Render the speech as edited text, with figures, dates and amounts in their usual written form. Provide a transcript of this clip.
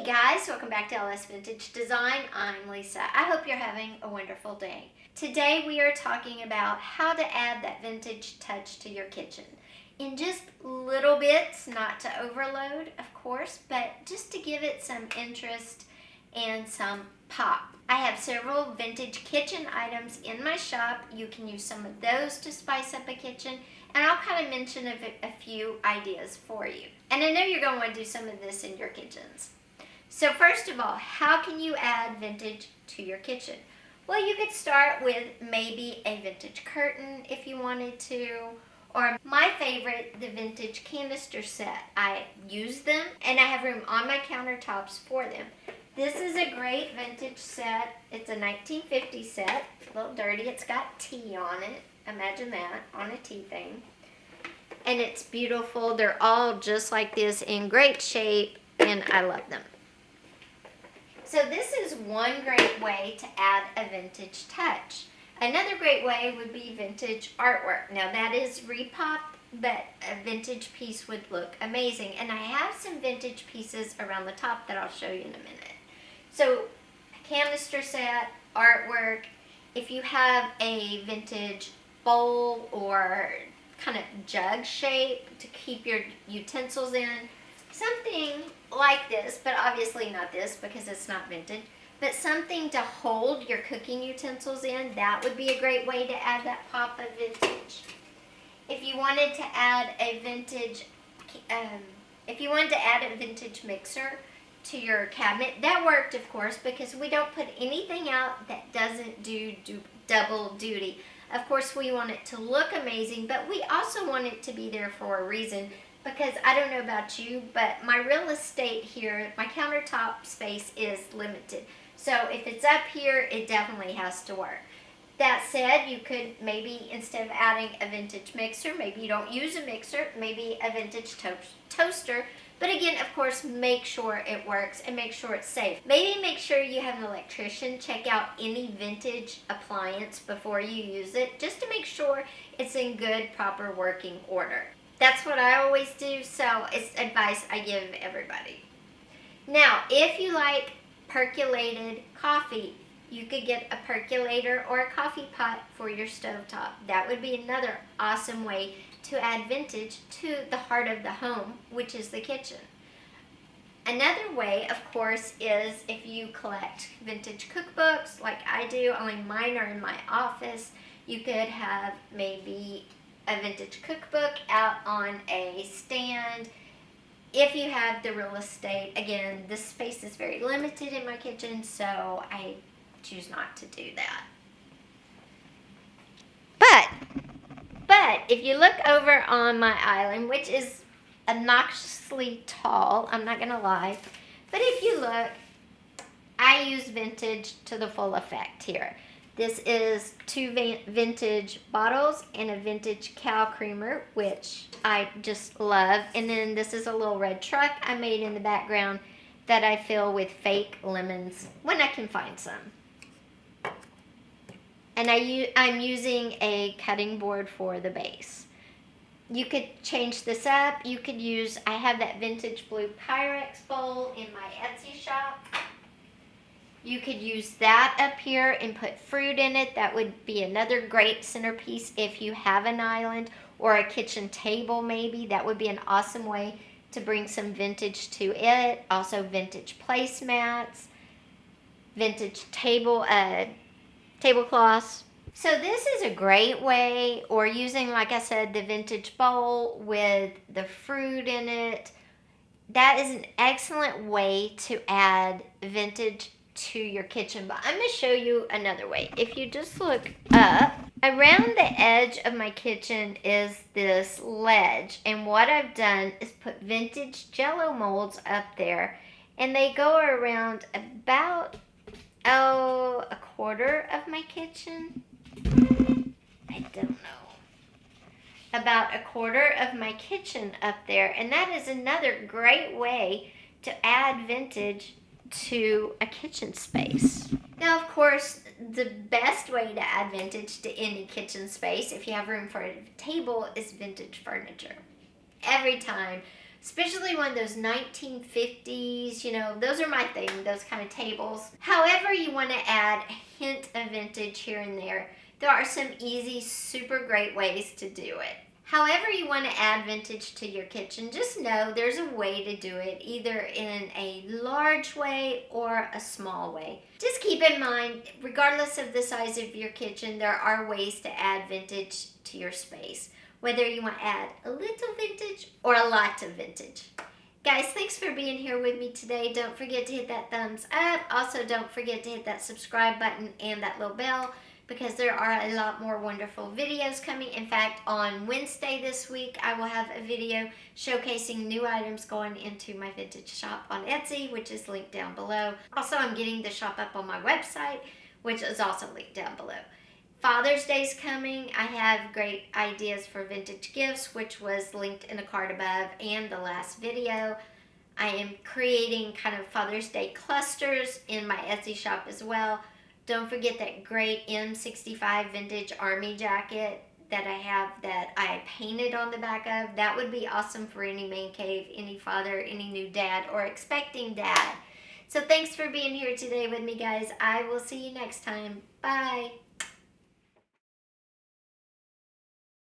Hey guys, welcome back to LS Vintage Design. I'm Lisa. I hope you're having a wonderful day. Today we are talking about how to add that vintage touch to your kitchen. In just little bits, not to overload, of course, but just to give it some interest and some pop. I have several vintage kitchen items in my shop. You can use some of those to spice up a kitchen, and I'll kind of mention a few ideas for you. And I know you're going to want to do some of this in your kitchens. So first of all, how can you add vintage to your kitchen? Well, you could start with maybe a vintage curtain if you wanted to, or my favorite, the vintage canister set. I use them and I have room on my countertops for them. This is a great vintage set. It's a 1950 set, a little dirty. It's got tea on it. Imagine that, on a tea thing. And it's beautiful. They're all just like this, in great shape, and I love them. So this is one great way to add a vintage touch. Another great way would be vintage artwork. Now that is repopped, but a vintage piece would look amazing. And I have some vintage pieces around the top that I'll show you in a minute. So a canister set, artwork. If you have a vintage bowl or kind of jug shape to keep your utensils in, something like this, but obviously not this because it's not vintage, but something to hold your cooking utensils in, that would be a great way to add that pop of vintage. If you wanted to add a vintage, mixer to your cabinet, that worked, of course, because we don't put anything out that doesn't do double duty. Of course, we want it to look amazing, but we also want it to be there for a reason, because I don't know about you, but my real estate here, my countertop space is limited. So if it's up here, it definitely has to work. That said, you could maybe, instead of adding a vintage mixer, maybe you don't use a mixer, maybe a vintage toaster. But again, of course, make sure it works and make sure it's safe. Maybe make sure you have an electrician check out any vintage appliance before you use it, just to make sure it's in good, proper working order. That's what I always do, so it's advice I give everybody. Now, if you like percolated coffee, you could get a percolator or a coffee pot for your stovetop. That would be another awesome way to add vintage to the heart of the home, which is the kitchen. Another way, of course, is if you collect vintage cookbooks like I do, only mine are in my office. You could have maybe a vintage cookbook out on a stand. If you have the real estate, again, this space is very limited in my kitchen, so I choose not to do that. But if you look over on my island, which is obnoxiously tall, I'm not going to lie, but if you look, I use vintage to the full effect here. This is two vintage bottles and a vintage cow creamer, which I just love. And then this is a little red truck I made in the background that I fill with fake lemons when I can find some. And I'm using a cutting board for the base. You could change this up. You could use, I have that vintage blue Pyrex bowl in my Etsy shop. You could use that up here and put fruit in it. That would be another great centerpiece if you have an island or a kitchen table maybe. That would be an awesome way to bring some vintage to it. Also vintage placemats, vintage tablecloths. So this is a great way, or using, like I said, the vintage bowl with the fruit in it. That is an excellent way to add vintage to your kitchen. But I'm going to show you another way. If you just look up, around the edge of my kitchen is this ledge. And what I've done is put vintage Jello molds up there. And they go around about, a quarter of my kitchen. I don't know. About a quarter of my kitchen up there. And that is another great way to add vintage to a kitchen space. Now, of course, the best way to add vintage to any kitchen space, if you have room for a table, is vintage furniture. Every time especially one of those 1950s, those are my thing, those kind of tables. However you want to add a hint of vintage here and there are some easy, super great ways to do it. However you want to add vintage to your kitchen, just know there's a way to do it, either in a large way or a small way. Just keep in mind, regardless of the size of your kitchen, there are ways to add vintage to your space, whether you want to add a little vintage or a lot of vintage. Guys, thanks for being here with me today. Don't forget to hit that thumbs up. Also, don't forget to hit that subscribe button and that little bell, because there are a lot more wonderful videos coming. In fact, on Wednesday this week, I will have a video showcasing new items going into my vintage shop on Etsy, which is linked down below. Also, I'm getting the shop up on my website, which is also linked down below. Father's Day's coming. I have great ideas for vintage gifts, which was linked in the card above and the last video. I am creating kind of Father's Day clusters in my Etsy shop as well. Don't forget that great M65 vintage army jacket that I have that I painted on the back of. That would be awesome for any man cave, any father, any new dad, or expecting dad. So thanks for being here today with me, guys. I will see you next time. Bye.